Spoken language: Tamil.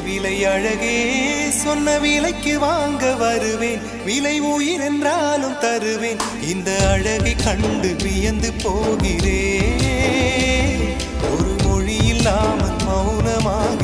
விலை அழகே சொன்ன விலைக்கு வாங்க வருவேன் விலை உயிர் என்றாலும் தருவேன் இந்த அழகை கண்டு வியந்து போகிறேன் ஒரு மொழி இல்லாமல் மௌனமாக